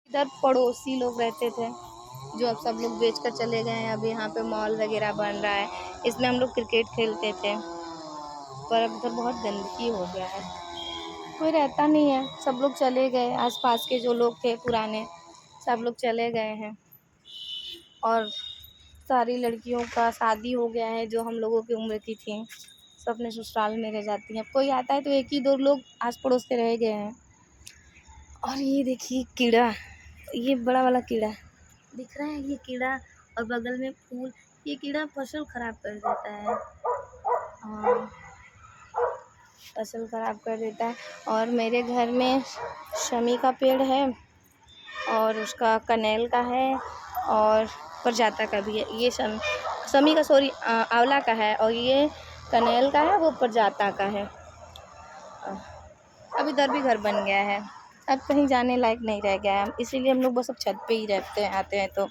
इधर पड़ोसी लोग रहते थे, जो अब सब लोग बेच कर चले गए हैं। अब यहाँ पे मॉल वगैरह बन रहा है, इसमें हम लोग क्रिकेट खेलते थे। पर अब इधर बहुत गंदगी हो गया है, कोई रहता नहीं है, सब लोग चले गए। आसपास के जो लोग थे पुराने, सब लोग चले गए हैं। और सारी लड़कियों का शादी हो गया है, जो हम लोगों की उम्र की थी, सब अपने ससुराल में रह जाती हैं। कोई आता है तो एक ही दो लोग आस पड़ोस के रह गए हैं। और ये देखिए कीड़ा, ये बड़ा वाला कीड़ा दिख रहा है, ये कीड़ा, और बगल में फूल। ये कीड़ा फसल खराब कर देता है, फसल खराब कर देता है। और मेरे घर में शमी का पेड़ है, और उसका कनेल का है, और परजाता का भी है। ये शमी का, सॉरी, आंवला का है, और ये कनेल का है, वो परजाता का है। अब इधर भी घर बन गया है, अब कहीं जाने लायक नहीं रह गया है, इसीलिए हम लोग बस अब छत पे ही रहते हैं, आते हैं तो।